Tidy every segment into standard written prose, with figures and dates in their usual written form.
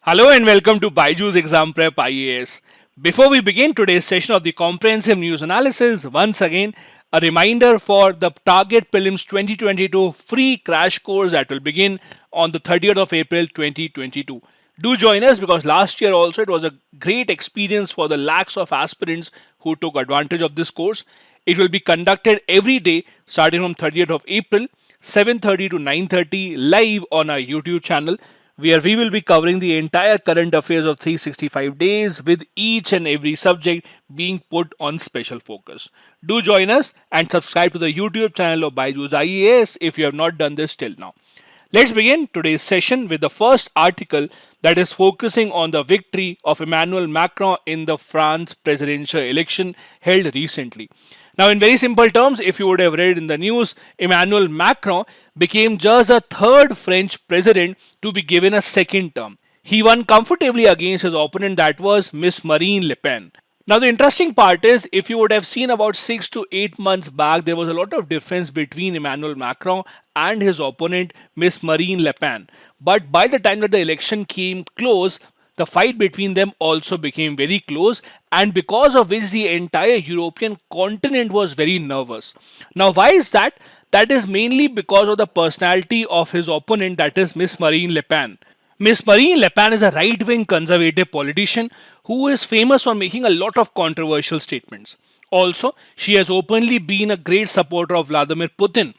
Hello and welcome to BYJU'S Exam Prep IAS. Before we begin today's session of the comprehensive news analysis, once again, a reminder for the Target Prelims 2022 free crash course that will begin on the 30th of April 2022. Do join us because last year also it was a great experience for the lakhs of aspirants who took advantage of this course. It will be conducted every day starting from 30th of April, 7:30 to 9:30 live on our YouTube channel where we will be covering the entire current affairs of 365 days with each and every subject being put on special focus. Do join us and subscribe to the YouTube channel of BYJU'S IAS if you have not done this till now. Let's begin today's session with the first article that is focusing on the victory of Emmanuel Macron in the France presidential election held recently. Now, in very simple terms, if you would have read in the news, Emmanuel Macron became just the third French president to be given a second term. He won comfortably against his opponent, that was Miss Marine Le Pen. Now, the interesting part is, if you would have seen about 6 to 8 months back, there was a lot of difference between Emmanuel Macron and his opponent, Miss Marine Le Pen. But by the time that the election came close, the fight between them also became very close, and because of which the entire European continent was very nervous. Now, why is that? That is mainly because of the personality of his opponent, that is Miss Marine Le Pen. Miss Marine Le Pen is a right-wing conservative politician who is famous for making a lot of controversial statements. Also, she has openly been a great supporter of Vladimir Putin.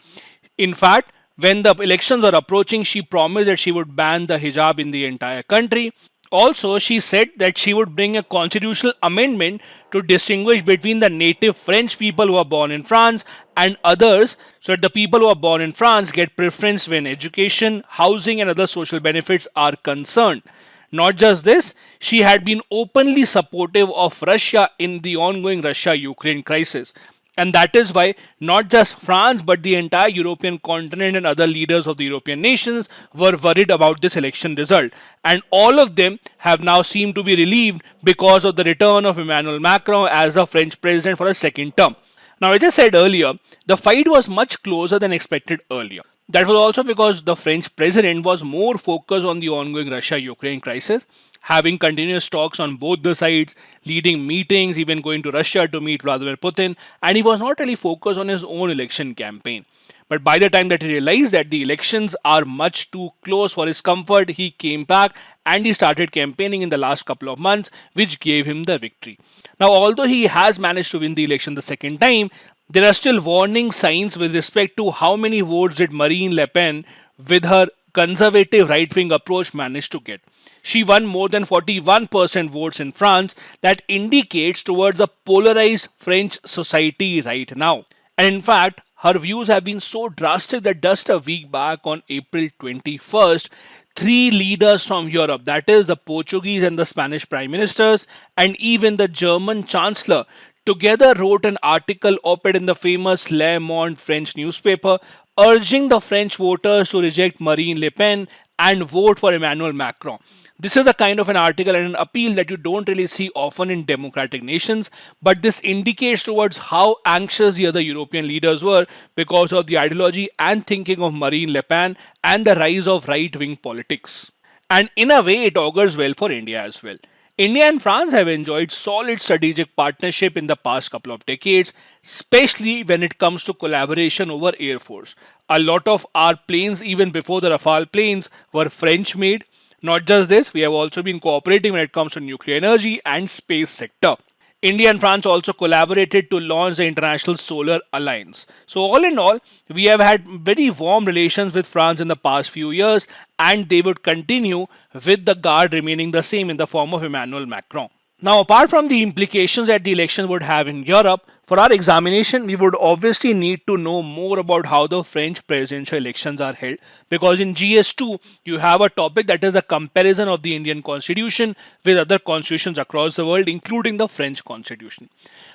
In fact, when the elections were approaching, she promised that she would ban the hijab in the entire country. Also, she said that she would bring a constitutional amendment to distinguish between the native French people who are born in France and others, so that the people who are born in France get preference when education, housing, and other social benefits are concerned. Not just this, she had been openly supportive of Russia in the ongoing Russia-Ukraine crisis. And that is why not just France but the entire European continent and other leaders of the European nations were worried about this election result. And all of them have now seemed to be relieved because of the return of Emmanuel Macron as the French president for a second term. Now, as I said earlier, the fight was much closer than expected earlier. That was also because the French president was more focused on the ongoing Russia-Ukraine crisis, having continuous talks on both the sides, leading meetings, even going to Russia to meet Vladimir Putin, and he was not really focused on his own election campaign. But by the time that he realized that the elections are much too close for his comfort, he came back and he started campaigning in the last couple of months, which gave him the victory. Now, although he has managed to win the election the second time, there are still warning signs with respect to how many votes did Marine Le Pen, with her conservative right-wing approach, manage to get. She won more than 41% votes in France. That indicates towards a polarized French society right now. And in fact, her views have been so drastic that just a week back on April 21st, three leaders from Europe, that is the Portuguese and the Spanish prime ministers, and even the German chancellor, together wrote an article op-ed in the famous Le Monde French newspaper urging the French voters to reject Marine Le Pen and vote for Emmanuel Macron. This is a kind of an article and an appeal that you don't really see often in democratic nations, but this indicates towards how anxious the other European leaders were because of the ideology and thinking of Marine Le Pen and the rise of right-wing politics. And in a way, it augurs well for India as well. India and France have enjoyed solid strategic partnership in the past couple of decades, especially when it comes to collaboration over Air Force. A lot of our planes, even before the Rafale planes, were French made. Not just this, we have also been cooperating when it comes to nuclear energy and space sector. India and France also collaborated to launch the International Solar Alliance. So all in all, we have had very warm relations with France in the past few years, and they would continue with the guard remaining the same in the form of Emmanuel Macron. Now, apart from the implications that the election would have in Europe, for our examination, we would obviously need to know more about how the French presidential elections are held, because in GS2, you have a topic that is a comparison of the Indian constitution with other constitutions across the world, including the French constitution.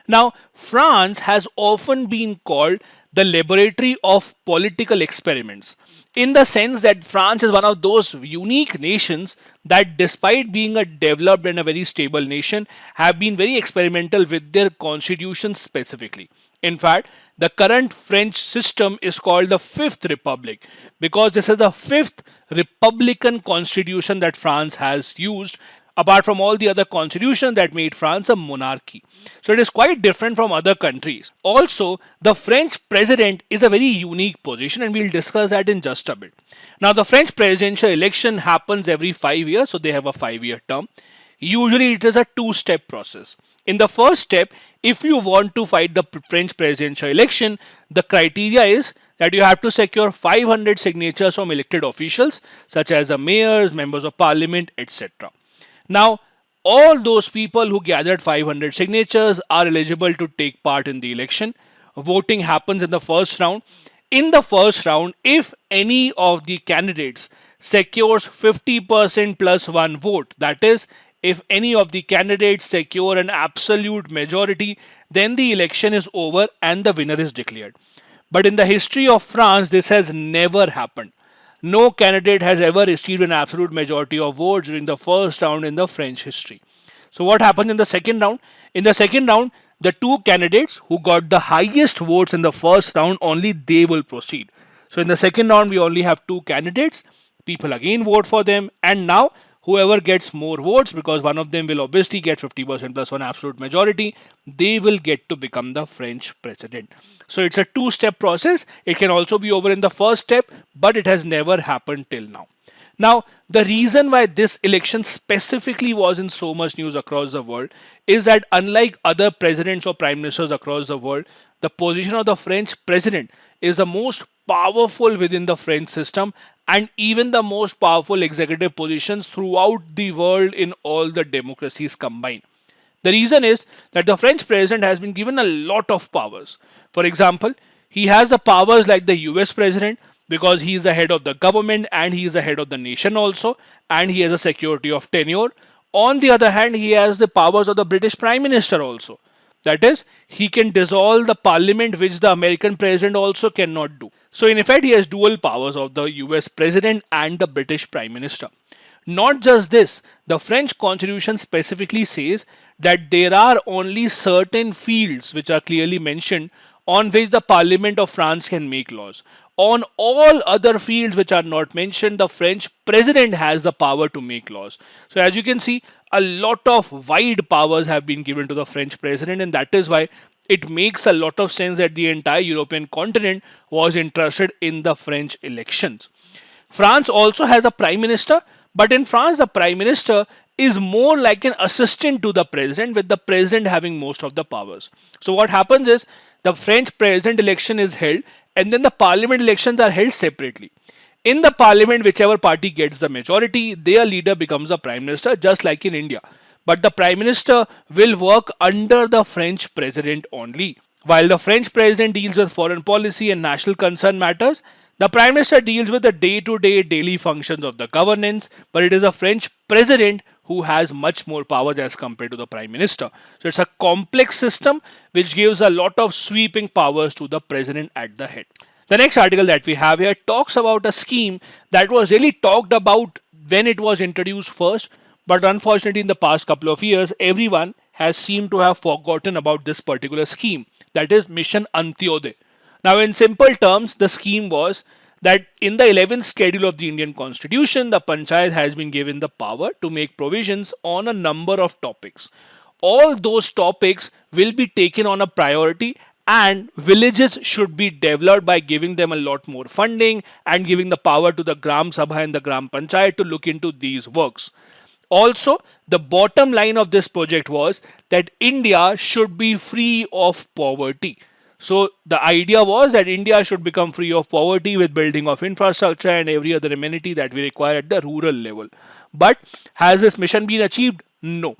Now, France has often been called the laboratory of political experiments, in the sense that France is one of those unique nations that, despite being a developed and a very stable nation, have been very experimental with their constitution specifically. In fact, The current French system is called the Fifth Republic because this is the fifth republican constitution that France has used, apart from all the other constitutions that made France a monarchy. So it is quite different from other countries. Also, the French president is a very unique position, and we'll discuss that in just a bit. Now, the French presidential election happens every 5 years, so they have a 5-year term. Usually, it is a two-step process. In the first step, if you want to fight the French presidential election, the criteria is that you have to secure 500 signatures from elected officials, such as the mayors, members of parliament, etc. Now, all those people who gathered 500 signatures are eligible to take part in the election. Voting happens in the first round. In the first round, if any of the candidates secures 50% plus one vote, that is, if any of the candidates secure an absolute majority, then the election is over and the winner is declared. But in the history of France, this has never happened. No candidate has ever received an absolute majority of votes during the first round in the French history. So what happens in the second round? In the second round, the two candidates who got the highest votes in the first round, only they will proceed. So in the second round, we only have two candidates. People again vote for them, and now whoever gets more votes, because one of them will obviously get 50% plus one absolute majority, they will get to become the French president. So it's a two-step process. It can also be over in the first step, but it has never happened till now. Now, the reason why this election specifically was in so much news across the world is that unlike other presidents or prime ministers across the world, the position of the French president is the most powerful within the French system, and even the most powerful executive positions throughout the world in all the democracies combined. The reason is that the French president has been given a lot of powers. For example, he has the powers like the US president because he is the head of the government and he is the head of the nation also, and he has a security of tenure. On the other hand, he has the powers of the British prime minister also. That is, he can dissolve the parliament, which the American president also cannot do. So in effect, he has dual powers of the US president and the British prime minister. Not just this, the French constitution specifically says that there are only certain fields which are clearly mentioned on which the Parliament of France can make laws. On all other fields which are not mentioned, the French president has the power to make laws. So as you can see, a lot of wide powers have been given to the French president, and that is why it makes a lot of sense that the entire European continent was interested in the French elections. France also has a prime minister, but in France the prime minister is more like an assistant to the president, with the president having most of the powers. So what happens is the French president election is held, and then the parliament elections are held separately. In the parliament, whichever party gets the majority, their leader becomes a prime minister, just like in India. But the prime minister will work under the French president only. While the French president deals with foreign policy and national concern matters, the prime minister deals with the day-to-day daily functions of the governance, but it is a French president who has much more powers as compared to the prime minister. So it's a complex system which gives a lot of sweeping powers to the president at the head. The next article that we have here talks about a scheme that was really talked about when it was introduced first, but unfortunately in the past couple of years, everyone has seemed to have forgotten about this particular scheme, that is Mission Antyodaya. Now in simple terms, the scheme was that in the 11th schedule of the Indian Constitution, the Panchayat has been given the power to make provisions on a number of topics. All those topics will be taken on a priority, and villages should be developed by giving them a lot more funding and giving the power to the Gram Sabha and the Gram Panchayat to look into these works. Also, the bottom line of this project was that India should be free of poverty. So the idea was that India should become free of poverty with building of infrastructure and every other amenity that we require at the rural level. But has this mission been achieved? No.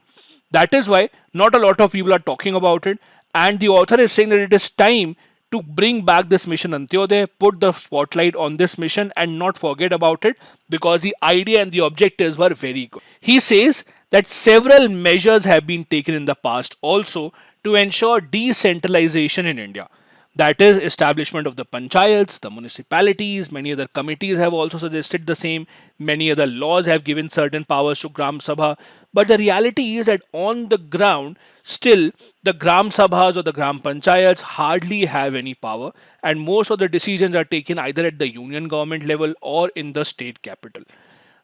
That is why not a lot of people are talking about it, and the author is saying that it is time to bring back this Mission Antyodaya, put the spotlight on this mission and not forget about it, because the idea and the objectives were very good. He says that several measures have been taken in the past also to ensure decentralization in India. That is establishment of the panchayats, the municipalities. Many other committees have also suggested the same. Many other laws have given certain powers to Gram Sabha. But the reality is that on the ground, still the Gram Sabhas or the Gram Panchayats hardly have any power, and most of the decisions are taken either at the union government level or in the state capital.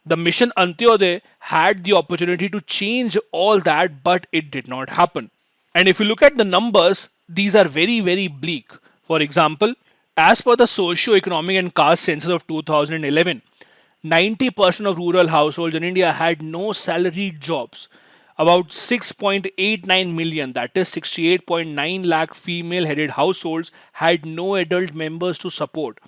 The mission Antyodaya had the opportunity to change all that, but it did not happen. And if you look at the numbers, these are very, very bleak. For example, as per the socio-economic and caste census of 2011, 90% of rural households in India had no salaried jobs. About 6.89 million, that is 68.9 lakh female headed households, had no adult members to support.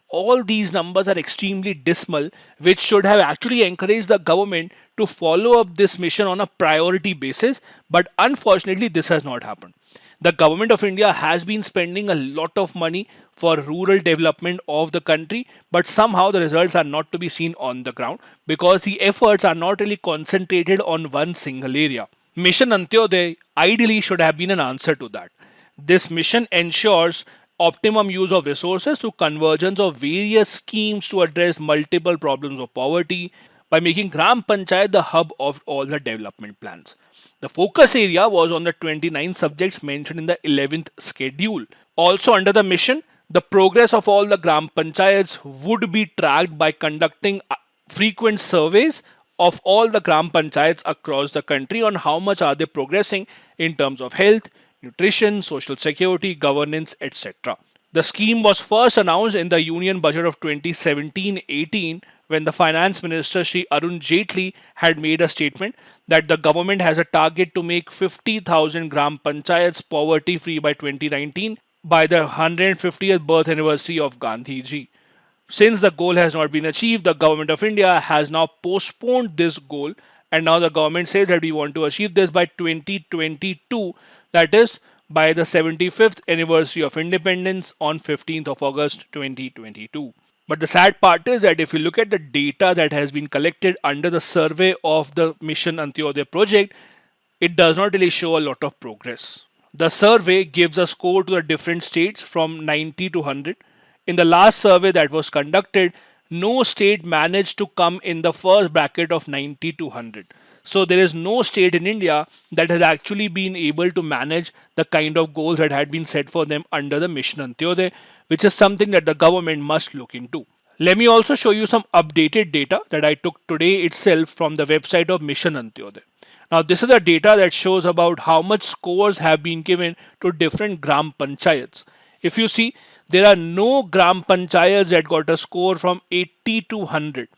All these numbers are extremely dismal, which should have actually encouraged the government to follow up this mission on a priority basis, but unfortunately, this has not happened. The government of India has been spending a lot of money for rural development of the country, but somehow the results are not to be seen on the ground because the efforts are not really concentrated on one single area. Mission Antyodaya ideally should have been an answer to that. This mission ensures optimum use of resources through convergence of various schemes to address multiple problems of poverty by making Gram Panchayat the hub of all the development plans. The focus area was on the 29 subjects mentioned in the 11th schedule. Also, under the mission, the progress of all the Gram Panchayats would be tracked by conducting frequent surveys of all the Gram Panchayats across the country on how much are they progressing in terms of health, nutrition, social security, governance, etc. The scheme was first announced in the Union Budget of 2017-18 when the Finance Minister Shri Arun Jaitley had made a statement that the government has a target to make 50,000 Gram Panchayats poverty free by 2019 by the 150th birth anniversary of Gandhi ji. Since the goal has not been achieved, the government of India has now postponed this goal, and now the government says that we want to achieve this by 2022, that is by the 75th anniversary of independence on 15th of August 2022. But the sad part is that if you look at the data that has been collected under the survey of the Mission Antyodaya project, it does not really show a lot of progress. The survey gives a score to the different states from 90 to 100. In the last survey that was conducted, no state managed to come in the first bracket of 90 to 100. So there is no state in India that has actually been able to manage the kind of goals that had been set for them under the Mission Antyodaya, which is something that the government must look into. Let me also show you some updated data that I took today itself from the website of Mission Antyodaya. Now this is the data that shows about how much scores have been given to different Gram Panchayats. If you see, there are no Gram Panchayats that got a score from 80 to 100.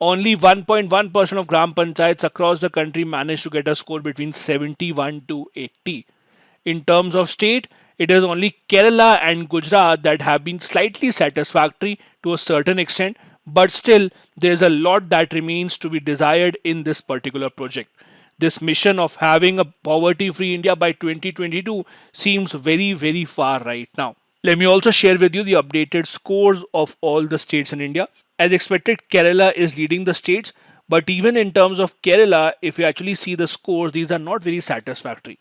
Only 1.1% of Gram Panchayats across the country managed to get a score between 71 to 80. In terms of state, it is only Kerala and Gujarat that have been slightly satisfactory to a certain extent, but still there's a lot that remains to be desired in this particular project. This mission of having a poverty-free India by 2022 seems very, very far right now. Let me also share with you the updated scores of all the states in India. As expected, Kerala is leading the states, but even in terms of Kerala, if you actually see the scores, these are not very satisfactory.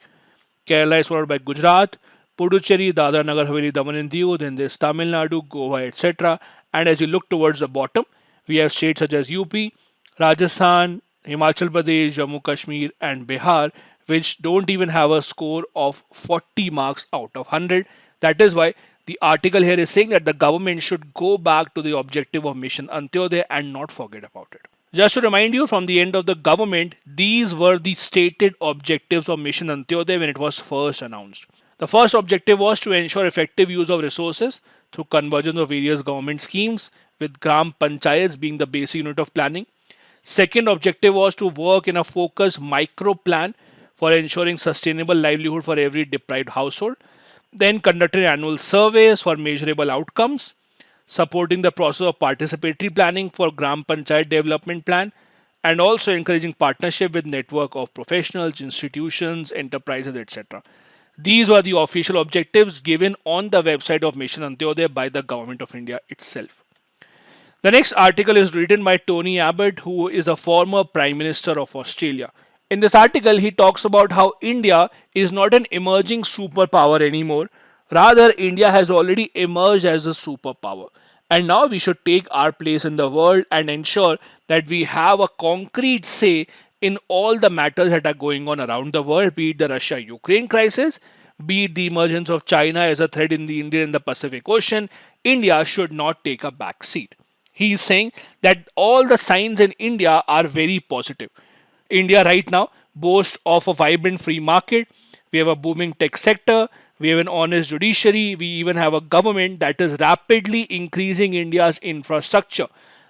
Kerala is followed by Gujarat, Puducherry, Dadra Nagar Haveli, Daman and Diu, then there's Tamil Nadu, Goa, etc. And as you look towards the bottom, we have states such as UP, Rajasthan, Himachal Pradesh, Jammu Kashmir, and Bihar, which don't even have a score of 40 marks out of 100. That is why the article here is saying that the government should go back to the objective of Mission Antyodaya and not forget about it. Just to remind you, from the end of the government, these were the stated objectives of Mission Antyodaya when it was first announced. The first objective was to ensure effective use of resources through convergence of various government schemes, with Gram Panchayats being the basic unit of planning. Second objective was to work in a focused micro plan for ensuring sustainable livelihood for every deprived household. Then conducted annual surveys for measurable outcomes, supporting the process of participatory planning for Gram Panchayat development plan, and also encouraging partnership with network of professionals, institutions, enterprises, etc. These were the official objectives given on the website of Mission Antyodaya by the Government of India itself. The next article is written by Tony Abbott, who is a former Prime Minister of Australia. In this article, he talks about how India is not an emerging superpower anymore. Rather, India has already emerged as a superpower. And now we should take our place in the world and ensure that we have a concrete say in all the matters that are going on around the world, be it the Russia Ukraine crisis, be it the emergence of China as a threat in the Indian and the Pacific Ocean. India should not take a back seat. He is saying that all the signs in India are very positive. India right now boasts of a vibrant free market. We have a booming tech sector. We have an honest judiciary. We even have a government that is rapidly increasing India's infrastructure.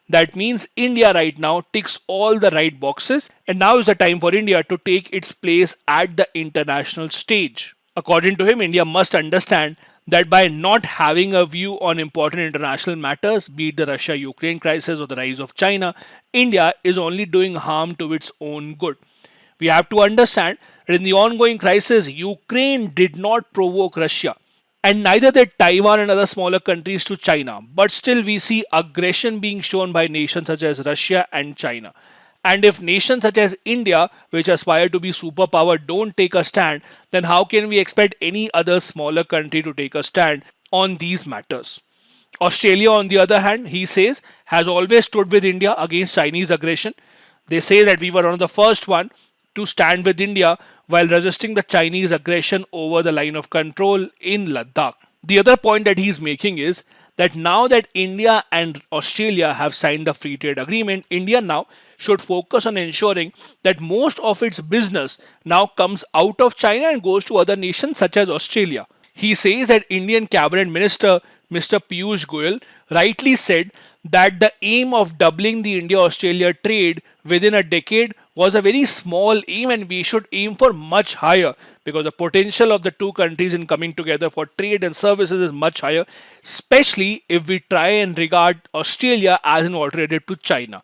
That means India right now ticks all the right boxes, and now is the time for India to take its place at the international stage. According to him, India must understand that by not having a view on important international matters, be it the Russia Ukraine crisis or the rise of China, India is only doing harm to its own good. We have to understand that in the ongoing crisis, Ukraine did not provoke Russia, and neither did Taiwan and other smaller countries to China. But still, we see aggression being shown by nations such as Russia and China. And if nations such as India, which aspire to be superpower, don't take a stand, then how can we expect any other smaller country to take a stand on these matters? Australia, on the other hand, he says, has always stood with India against Chinese aggression. They say that we were one of the first one to stand with India while resisting the Chinese aggression over the line of control in Ladakh. The other point that he's making is that now that India and Australia have signed the free trade agreement, India now should focus on ensuring that most of its business now comes out of China and goes to other nations such as Australia. He says that Indian Cabinet Minister Mr. Piyush Goyal rightly said that the aim of doubling the India-Australia trade within a decade was a very small aim, and we should aim for much higher because the potential of the two countries in coming together for trade and services is much higher, especially if we try and regard Australia as an alternative to China.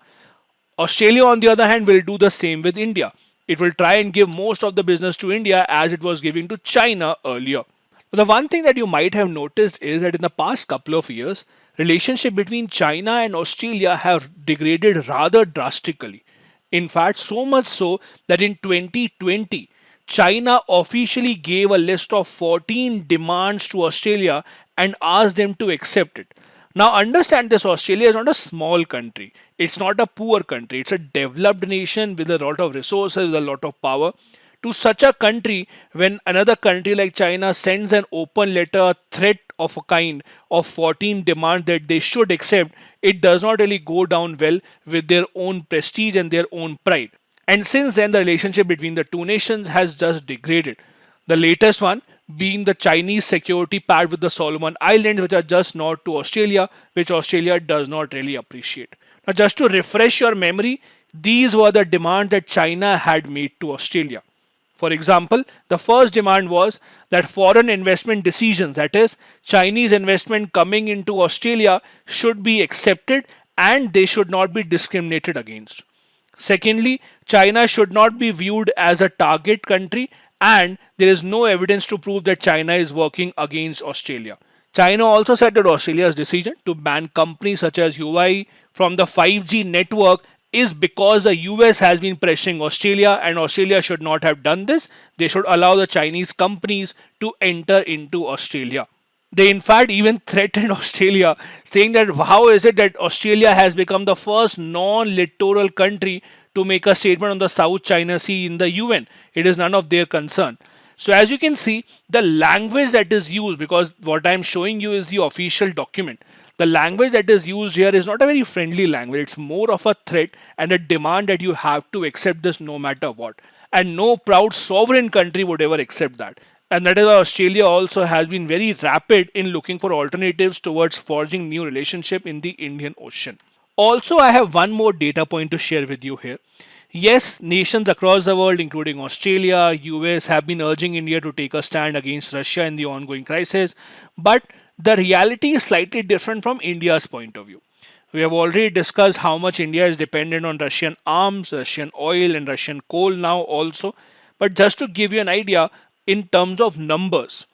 Australia, on the other hand, will do the same with India. It will try and give most of the business to India as it was giving to China earlier. The one thing that you might have noticed is that in the past couple of years, relationship between China and Australia have degraded rather drastically. In fact, so much so that in 2020, China officially gave a list of 14 demands to Australia and asked them to accept it. Now, understand this, Australia is not a small country. It's not a poor country. It's a developed nation with a lot of resources, with a lot of power. To such a country, when another country like China sends an open letter, a threat of a kind of 14 demands that they should accept, it does not really go down well with their own prestige and their own pride. And since then, the relationship between the two nations has just degraded. The latest one being the Chinese security pact with the Solomon Islands, which are just not to Australia, which Australia does not really appreciate. Now, just to refresh your memory, these were the demands that China had made to Australia. For example, the first demand was that foreign investment decisions, that is, Chinese investment coming into Australia, should be accepted and they should not be discriminated against. Secondly, China should not be viewed as a target country, and there is no evidence to prove that China is working against Australia. China also said that Australia's decision to ban companies such as Huawei from the 5G network is because the US has been pressuring Australia, and Australia should not have done this. They should allow the Chinese companies to enter into Australia. They in fact even threatened Australia, saying that how is it that Australia has become the first non-littoral country to make a statement on the South China Sea in the UN. It is none of their concern. So as you can see, the language that is used, because what I am showing you is the official document, the language that is used here is not a very friendly language. It's more of a threat and a demand that you have to accept this no matter what. And no proud sovereign country would ever accept that. And that is why Australia also has been very rapid in looking for alternatives towards forging new relationship in the Indian Ocean. Also, I have one more data point to share with you here. Yes, nations across the world, including Australia, US, have been urging India to take a stand against Russia in the ongoing crisis, but the reality is slightly different from India's point of view. We have already discussed how much India is dependent on Russian arms, Russian oil, and Russian coal now also. But just to give you an idea, in terms of numbers,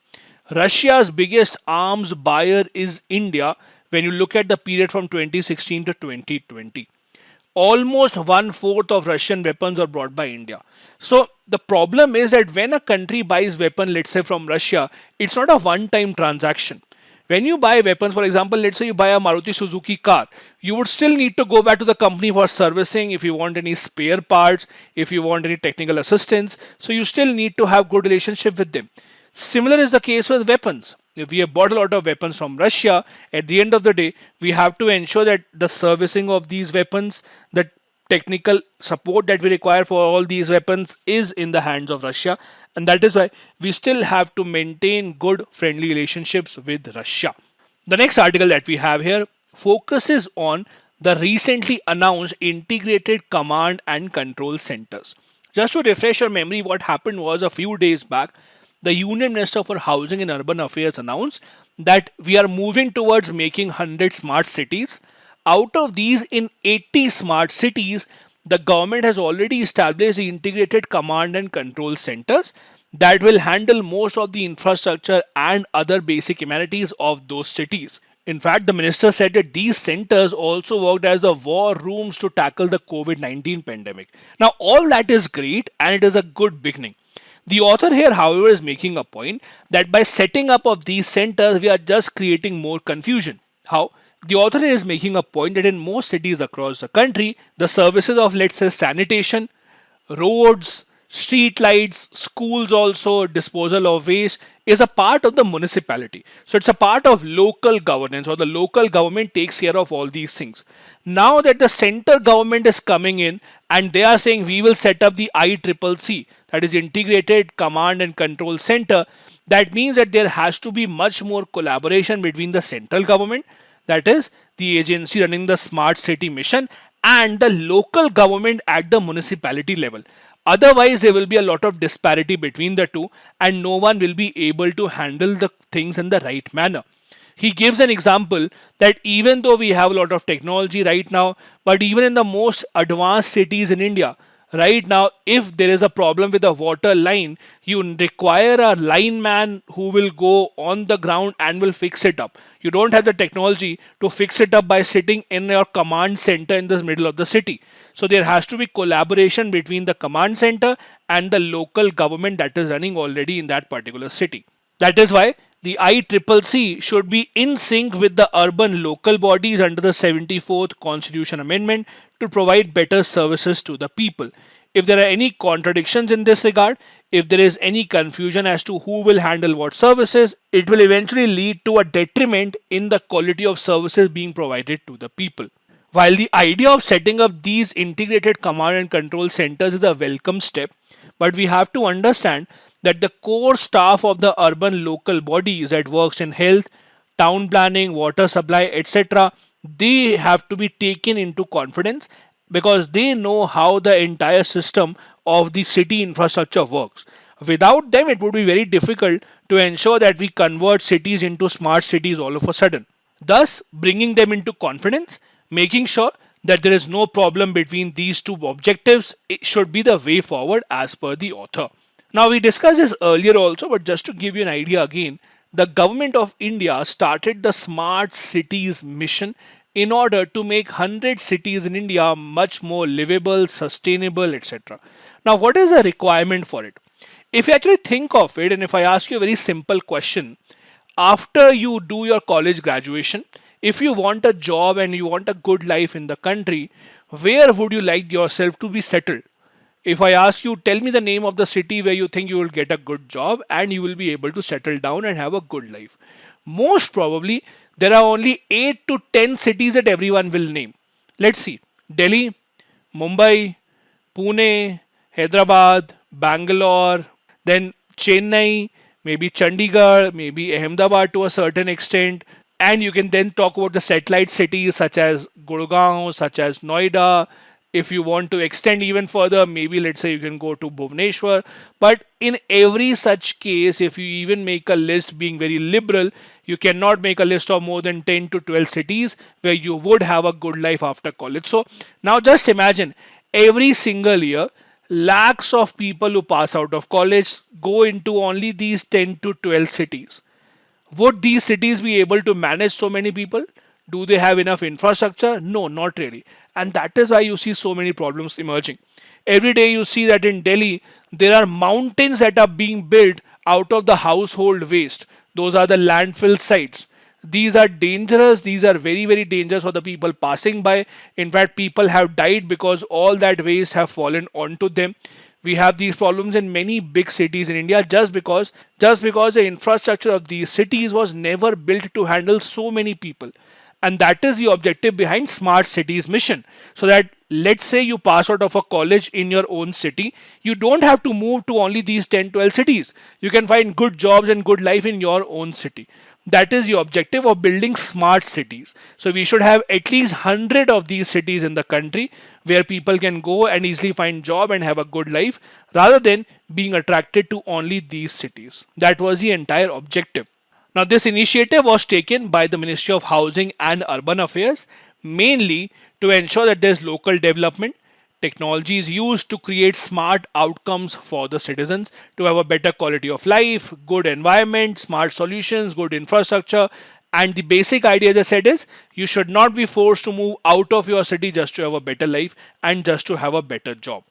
Russia's biggest arms buyer is India when you look at the period from 2016 to 2020. almost one fourth of Russian weapons are brought by India. So the problem is that when a country buys weapon, let's say from Russia, it's not a one-time transaction. When you buy weapons, for example, let's say you buy a Maruti Suzuki car, you would still need to go back to the company for servicing if you want any spare parts, if you want any technical assistance. So you still need to have good relationship with them. Similar is the case with weapons. If we have bought a lot of weapons from Russia, at the end of the day, we have to ensure that the servicing of these weapons, the technical support that we require for all these weapons is in the hands of Russia. And that is why we still have to maintain good friendly relationships with Russia. The next article that we have here focuses on the recently announced integrated command and control centers. Just to refresh your memory, what happened was a few days back, the Union Minister for Housing and Urban Affairs announced that we are moving towards making 100 smart cities. Out of these, in 80 smart cities, the government has already established the integrated command and control centers that will handle most of the infrastructure and other basic amenities of those cities. In fact, the minister said that these centers also worked as the war rooms to tackle the COVID-19 pandemic. Now, all that is great and it is a good beginning. The author here, however, is making a point that by setting up of these centers, we are just creating more confusion. How? The author is making a point that in most cities across the country, the services of, let's say, sanitation, roads, street lights, schools also, disposal of waste is a part of the municipality. So it's a part of local governance, or the local government takes care of all these things. Now that the center government is coming in and they are saying we will set up the ICCC, that is Integrated Command and Control Center, that means that there has to be much more collaboration between the central government, that is the agency running the smart city mission, and the local government at the municipality level. Otherwise, there will be a lot of disparity between the two and no one will be able to handle the things in the right manner. He gives an example that even though we have a lot of technology right now, but even in the most advanced cities in India, right now, if there is a problem with a water line, you require a lineman who will go on the ground and will fix it up. You don't have the technology to fix it up by sitting in your command center in the middle of the city. So there has to be collaboration between the command center and the local government that is running already in that particular city. That is why the ICCC should be in sync with the urban local bodies under the 74th Constitution Amendment to provide better services to the people. If there are any contradictions in this regard, if there is any confusion as to who will handle what services, it will eventually lead to a detriment in the quality of services being provided to the people. While the idea of setting up these integrated command and control centers is a welcome step, but we have to understand that the core staff of the urban local bodies that works in health, town planning, water supply, etc., they have to be taken into confidence because they know how the entire system of the city infrastructure works. Without them, it would be very difficult to ensure that we convert cities into smart cities all of a sudden. Thus, bringing them into confidence, making sure that there is no problem between these two objectives, it should be the way forward as per the author. Now, we discussed this earlier also, but just to give you an idea again, the government of India started the Smart Cities mission in order to make 100 cities in India much more livable, sustainable, etc. Now, what is the requirement for it? If you actually think of it, and if I ask you a very simple question, after you do your college graduation, if you want a job and you want a good life in the country, where would you like yourself to be settled? If I ask you, tell me the name of the city where you think you will get a good job and you will be able to settle down and have a good life. Most probably, there are only 8 to 10 cities that everyone will name. Let's see. Delhi, Mumbai, Pune, Hyderabad, Bangalore, then Chennai, maybe Chandigarh, maybe Ahmedabad to a certain extent. And you can then talk about the satellite cities such as Gurgaon, such as Noida. If you want to extend even further, maybe let's say you can go to Bhubaneswar. But in every such case, if you even make a list being very liberal, you cannot make a list of more than 10 to 12 cities where you would have a good life after college. So now just imagine every single year, lakhs of people who pass out of college go into only these 10 to 12 cities. Would these cities be able to manage so many people? Do they have enough infrastructure? No, not really. and that is why you see so many problems emerging. Every day you see that in Delhi there are mountains that are being built out of the household waste. Those are the landfill sites. These are dangerous. These are very, very dangerous for the people passing by. In fact, people have died because all that waste have fallen onto them. We have these problems in many big cities in India just because the infrastructure of these cities was never built to handle so many people. And that is the objective behind smart cities mission, so that let's say you pass out of a college in your own city, you don't have to move to only these 10-12 cities. You can find good jobs and good life in your own city. That is the objective of building smart cities. So we should have at least 100 of these cities in the country where people can go and easily find job and have a good life, rather than being attracted to only these cities. That was the entire objective. Now, this initiative was taken by the Ministry of Housing and Urban Affairs mainly to ensure that there's local development. Technology is used to create smart outcomes for the citizens to have a better quality of life, good environment, smart solutions, good infrastructure. And the basic idea, as I said, is you should not be forced to move out of your city just to have a better life and just to have a better job.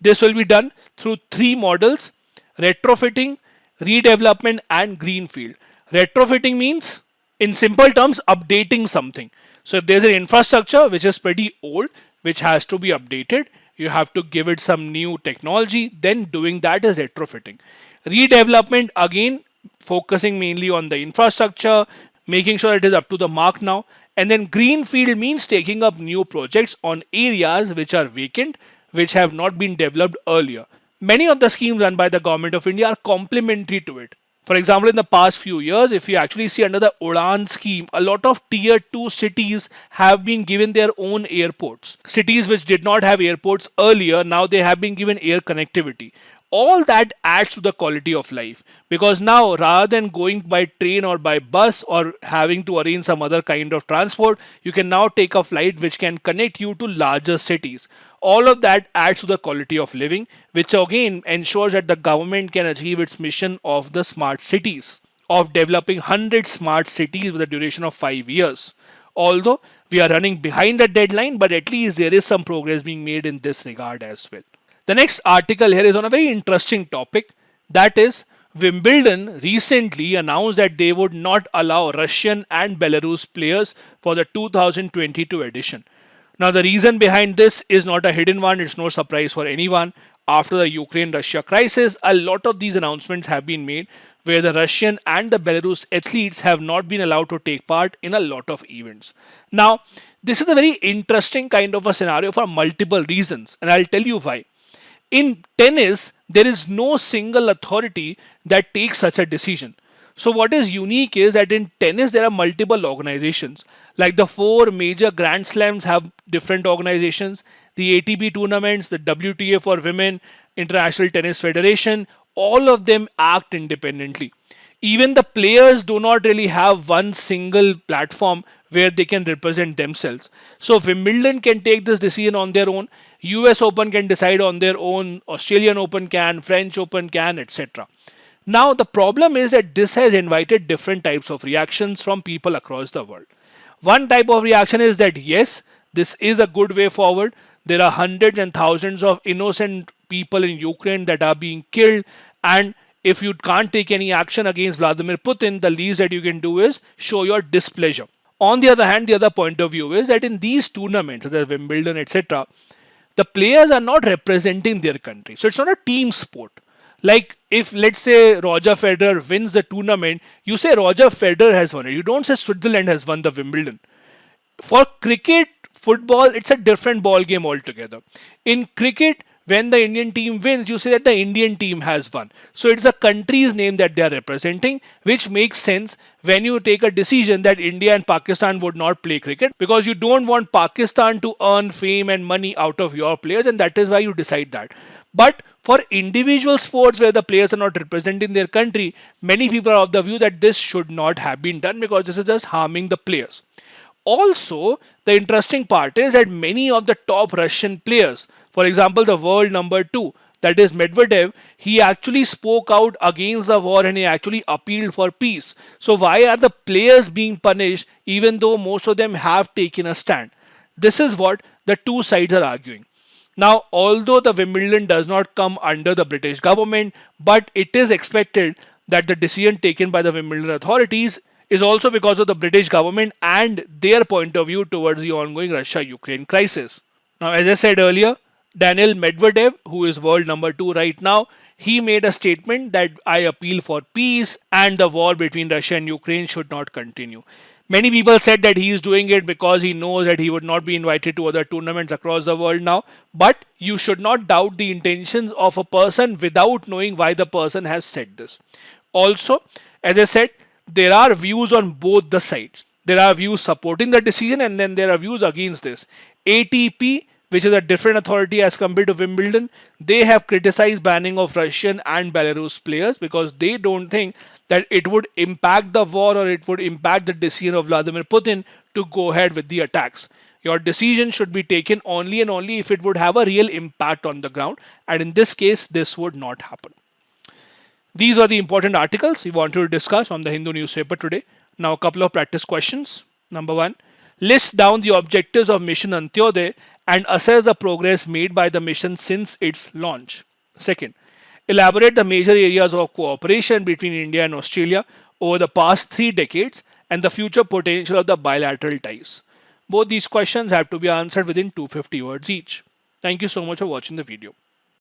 This will be done through three models: retrofitting, redevelopment, and greenfield. Retrofitting means, in simple terms, updating something. So if there's an infrastructure which is pretty old, which has to be updated, you have to give it some new technology, then doing that is retrofitting. Redevelopment, again, focusing mainly on the infrastructure, making sure it is up to the mark now. And then greenfield means taking up new projects on areas which are vacant, which have not been developed earlier. Many of the schemes run by the government of India are complementary to it. For example, in the past few years, if you actually see under the UDAN scheme, a lot of tier 2 cities have been given their own airports. Cities which did not have airports earlier, now they have been given air connectivity. All that adds to the quality of life, because now rather than going by train or by bus or having to arrange some other kind of transport, you can now take a flight which can connect you to larger cities. All of that adds to the quality of living, which again ensures that the government can achieve its mission of the smart cities, of developing 100 smart cities with a duration of 5 years. Although we are running behind the deadline, but at least there is some progress being made in this regard as well. The next article here is on a very interesting topic, that is, Wimbledon recently announced that they would not allow Russian and Belarus players for the 2022 edition. Now, the reason behind this is not a hidden one, it's no surprise for anyone. After the Ukraine-Russia crisis, a lot of these announcements have been made where the Russian and the Belarus athletes have not been allowed to take part in a lot of events. Now, this is a very interesting kind of a scenario for multiple reasons, and I'll tell you why. In tennis, there is no single authority that takes such a decision. So what is unique is that in tennis, there are multiple organizations. Like the 4 major Grand Slams have different organizations. The ATP tournaments, the WTA for women, International Tennis Federation, all of them act independently. Even the players do not really have one single platform where they can represent themselves. So Wimbledon can take this decision on their own. US Open can decide on their own. Australian Open can, French Open can, etc. Now the problem is that this has invited different types of reactions from people across the world. One type of reaction is that yes, this is a good way forward. There are hundreds and thousands of innocent people in Ukraine that are being killed, and if you can't take any action against Vladimir Putin, the least that you can do is show your displeasure. On the other hand, the other point of view is that in these tournaments, such as Wimbledon, etc., the players are not representing their country. So it's not a team sport. Like if, let's say, Roger Federer wins the tournament, you say Roger Federer has won it. You don't say Switzerland has won the Wimbledon. For cricket, football, it's a different ball game altogether. In cricket, when the Indian team wins, you say that the Indian team has won. So it's a country's name that they are representing, which makes sense when you take a decision that India and Pakistan would not play cricket, because you don't want Pakistan to earn fame and money out of your players, and that is why you decide that. But for individual sports where the players are not representing their country, many people are of the view that this should not have been done because this is just harming the players. Also, the interesting part is that many of the top Russian players, for example, the world number 2, that is Medvedev, he actually spoke out against the war and he actually appealed for peace. So why are the players being punished even though most of them have taken a stand? This is what the two sides are arguing. Now, although the Wimbledon does not come under the British government, but it is expected that the decision taken by the Wimbledon authorities is also because of the British government and their point of view towards the ongoing Russia-Ukraine crisis. Now, as I said earlier, Daniil Medvedev, who is world number 2 right now, he made a statement that I appeal for peace and the war between Russia and Ukraine should not continue. Many people said that he is doing it because he knows that he would not be invited to other tournaments across the world now. But you should not doubt the intentions of a person without knowing why the person has said this. Also, as I said, there are views on both the sides. There are views supporting the decision and then there are views against this. ATP, which is a different authority as compared to Wimbledon, they have criticized banning of Russian and Belarus players because they don't think that it would impact the war or it would impact the decision of Vladimir Putin to go ahead with the attacks. Your decision should be taken only and only if it would have a real impact on the ground, and in this case, this would not happen. These are the important articles we wanted to discuss on the Hindu newspaper today. Now, a couple of practice questions. Number 1, list down the objectives of mission Antyodaya and assess the progress made by the mission since its launch. Second, elaborate the major areas of cooperation between India and Australia over the past 3 decades and the future potential of the bilateral ties. Both these questions have to be answered within 250 words each. Thank you so much for watching the video.